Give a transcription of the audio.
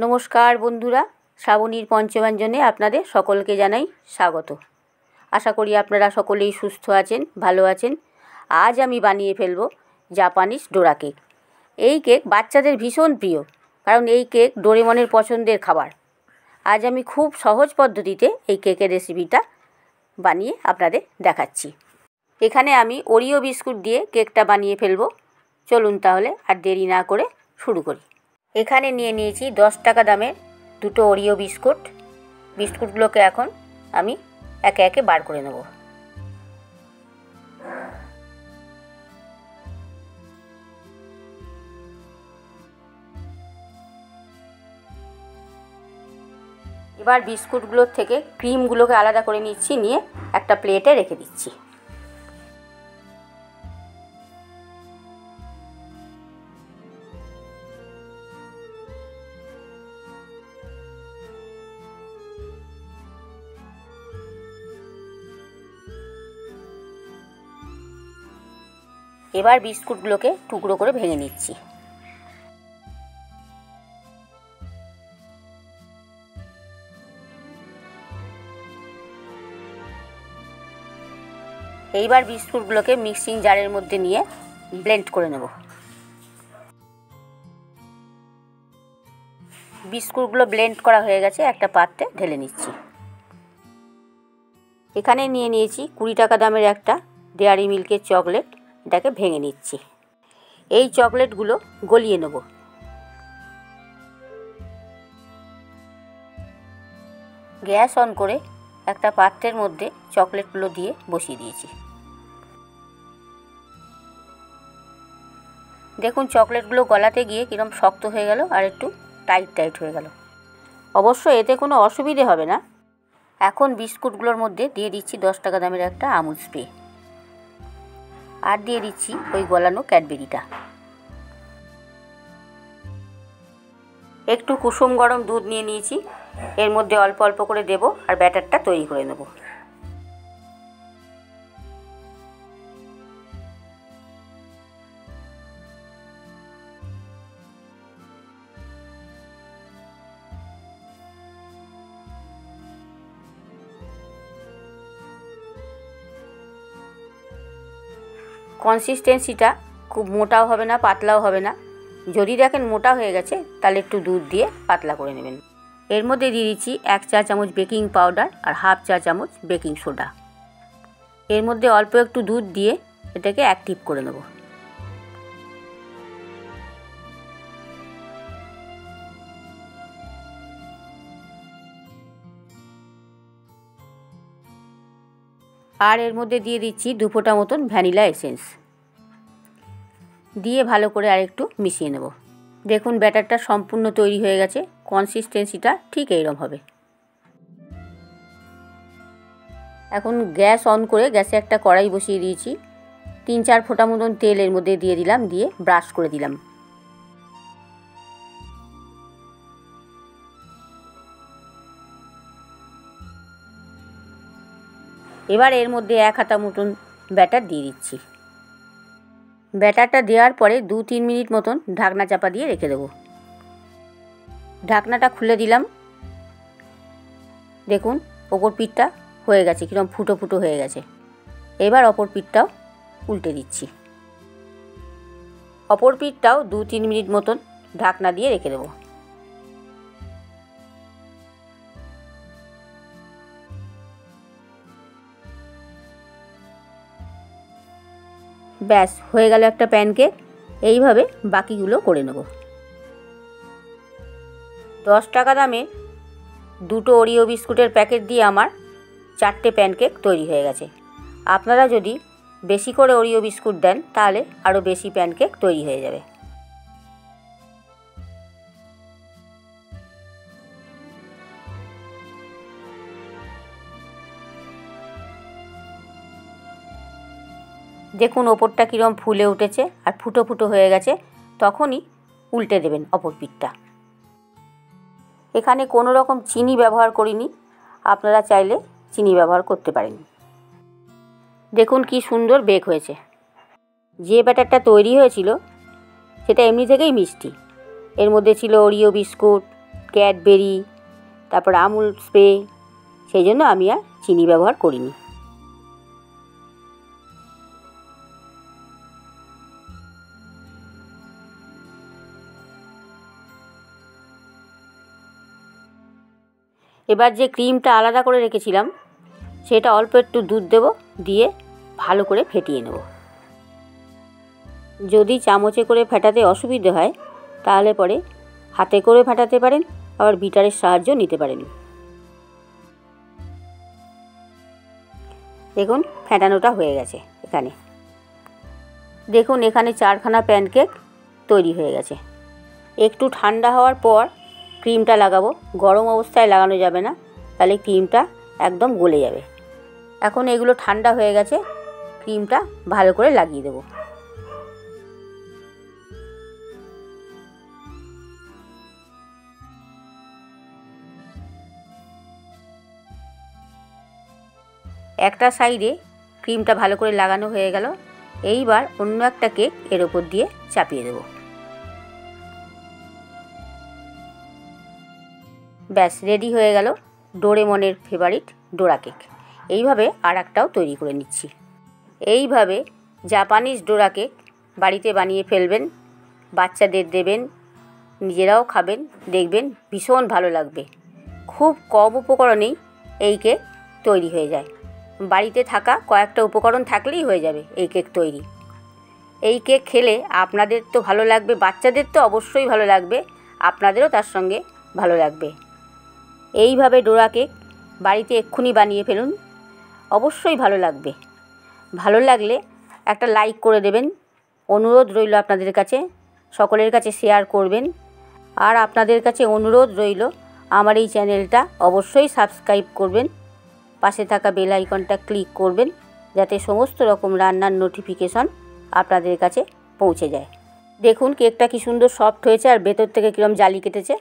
নমস্কার বন্ধুরা, শ্রাবণীর পঞ্চব্যঞ্জনে আপনাদের সকলকে জানাই স্বাগত। আশা করি আপনারা সকলেই সুস্থ আছেন, ভালো আছেন। আজ আমি বানিয়ে ফেলব জাপানিজ ডোরা কেক। এই কেক বাচ্চাদের ভীষণ প্রিয়, কারণ এই কেক ডোরেমনের পছন্দের খাবার। আজ আমি খুব সহজ পদ্ধতিতে এই কেকের রেসিপিটা বানিয়ে আপনাদের দেখাচ্ছি। এখানে আমি ওরিও বিস্কুট দিয়ে কেকটা বানিয়ে ফেলব। চলুন তাহলে আর দেরি না করে শুরু করি। এখানে নিয়ে নিয়েছি 10 টাকা দামের দুটো ওরিও বিস্কুট। বিস্কুটগুলোকে এখন আমি একে একে বার করে নেব। এবার বিস্কুটগুলোর থেকে ক্রিমগুলোকে আলাদা করে নিচ্ছি, নিয়ে একটা প্লেটে রেখে দিচ্ছি। এবার বিস্কুটগুলোকে টুকরো করে ভেঙে নিচ্ছি। এইবার বিস্কুটগুলোকে মিক্সিং জারের মধ্যে নিয়ে ব্লেন্ড করে নেব। বিস্কুটগুলো ব্লেন্ড করা হয়ে গেছে, একটা পাত্রে ঢেলে নিচ্ছি। এখানে নিয়ে নিয়েছি 20 টাকা দামের একটা ডেয়ারি মিল্কের চকলেট। এটাকে ভেঙে নিচ্ছি। এই চকলেটগুলো গলিয়ে নেব। গ্যাস অন করে একটা পাত্রের মধ্যে চকলেটগুলো দিয়ে বসিয়ে দিয়েছি। দেখুন চকলেটগুলো গলাতে গিয়ে কীরকম শক্ত হয়ে গেল আর একটু টাইট হয়ে গেল। অবশ্য এতে কোনো অসুবিধে হবে না। এখন বিস্কুটগুলোর মধ্যে দিয়ে দিচ্ছি 10 টাকা দামের একটা আমুল স্প্রে, আর দিয়ে দিচ্ছি ওই গলানো ক্যাডবেরিটা। একটু কুসুম গরম দুধ নিয়ে নিয়েছি, এর মধ্যে অল্প অল্প করে দেব আর ব্যাটারটা তৈরি করে নেব। কনসিস্টেন্সিটা খুব মোটাও হবে না, পাতলাও হবে না। যদি দেখেন মোটা হয়ে গেছে তাহলে একটু দুধ দিয়ে পাতলা করে নেবেন। এর মধ্যে দিয়ে দিচ্ছি 1 চা চামচ বেকিং পাউডার আর 1/2 চা চামচ বেকিং সোডা। এর মধ্যে অল্প একটু দুধ দিয়ে এটাকে অ্যাক্টিভ করে নেব। আর এর মধ্যে দিয়ে দিচ্ছি 2 ফোঁটা মতন ভ্যানিলা এসেন্স দিয়ে ভালো করে আরেকটু মিশিয়ে নেব। দেখুন ব্যাটারটা সম্পূর্ণ তৈরি হয়ে গেছে। কনসিস্টেন্সিটা ঠিক এইরকম হবে। এখন গ্যাস অন করে গ্যাসে একটা কড়াই বসিয়ে দিয়েছি। 3-4 ফোঁটা মতন তেল এর মধ্যে দিয়ে দিলাম, দিয়ে ব্রাশ করে দিলাম। এবার এর মধ্যে 1 হাতা মতন ব্যাটার দিয়ে দিচ্ছি। ব্যাটারটা দেওয়ার পরে 2-3 মিনিট মতন ঢাকনা চাপা দিয়ে রেখে দেব। ঢাকনাটা খুলে দিলাম। দেখুন ওপর পিঠটা হয়ে গেছে, কিরকম ফুটো ফুটো হয়ে গেছে। এবার অপর পিঠটাও উল্টে দিচ্ছি। অপর পিঠটাও 2-3 মিনিট মতন ঢাকনা দিয়ে রেখে দেব। ব্যাস হয়ে গেল একটা প্যানকেক। এইভাবে বাকিগুলো করে নেব। 10 টাকা দামে দুটো ওরিও বিস্কুটের প্যাকেট দিয়ে আমার 4টে প্যানকেক তৈরি হয়ে গেছে। আপনারা যদি বেশি করে ওরিও বিস্কুট দেন তাহলে আরও বেশি প্যানকেক তৈরি হয়ে যাবে। দেখুন ওপরটা কীরকম ফুলে উঠেছে আর ফুটো ফুটো হয়ে গেছে। তখনই উল্টে দেবেন অপর পিঠটা। এখানে কোনো রকম চিনি ব্যবহার করিনি, আপনারা চাইলে চিনি ব্যবহার করতে পারেন। দেখুন কি সুন্দর বেক হয়েছে। যে ব্যাটারটা তৈরি হয়েছিল সেটা এমনি থেকেই মিষ্টি। এর মধ্যে ছিল ওরিও বিস্কুট, ক্যাডবেরি, তারপর আমুল স্প্রে, সেই জন্য আমি আর চিনি ব্যবহার করিনি। এবার যে ক্রিমটা আলাদা করে রেখেছিলাম সেটা অল্প একটু দুধ দেব, দিয়ে ভালো করে ফেটিয়ে নেব। যদি চামচে করে ফেটাতে অসুবিধে হয় তাহলে পরে হাতে করে ফেটাতে পারেন, আবার বিটারের সাহায্য নিতে পারেন। দেখুন ফেটানোটা হয়ে গেছে। দেখুন এখানে 4খানা প্যানকেক তৈরি হয়ে গেছে। একটু ঠান্ডা হওয়ার পর ক্রিমটা লাগাবো। গরম অবস্থায় লাগানো যাবে না, তাহলে ক্রিমটা একদম গলে যাবে। এখন এগুলো ঠান্ডা হয়ে গেছে, ক্রিমটা ভালো করে লাগিয়ে দেবো। একটা সাইডে ক্রিমটা ভালো করে লাগানো হয়ে গেল। এইবার অন্য একটা কেক এর ওপর দিয়ে চাপিয়ে দেব। ব্যাস রেডি হয়ে গেল ডোরেমনের ফেভারিট ডোরা কেক। এইভাবে আর একটাও তৈরি করে নিচ্ছি। এইভাবে জাপানিজ ডোরা কেক বাড়িতে বানিয়ে ফেলবেন, বাচ্চাদের দেবেন, নিজেরাও খাবেন, দেখবেন ভীষণ ভালো লাগবে। খুব কম উপকরণেই এই কেক তৈরি হয়ে যায়। বাড়িতে থাকা কয়েকটা উপকরণ থাকলেই হয়ে যাবে এই কেক তৈরি। এই কেক খেলে আপনাদের তো ভালো লাগবে, বাচ্চাদের তো অবশ্যই ভালো লাগবে, আপনাদেরও তার সঙ্গে ভালো লাগবে। এইভাবে ডোরা কেক বাড়িতে এক্ষুনি বানিয়ে ফেলুন, অবশ্যই ভালো লাগবে। ভালো লাগলে একটা লাইক করে দেবেন, অনুরোধ রইল আপনাদের কাছে, সকলের কাছে শেয়ার করবেন। আর আপনাদের কাছে অনুরোধ রইল আমার এই চ্যানেলটা অবশ্যই সাবস্ক্রাইব করবেন, পাশে থাকা বেল আইকনটা ক্লিক করবেন, যাতে সমস্ত রকম রান্নার নোটিফিকেশন আপনাদের কাছে পৌঁছে যায়। দেখুন কেকটা কি সুন্দর সফট হয়েছে আর ভেতর থেকে কীরকম জালি কেটেছে।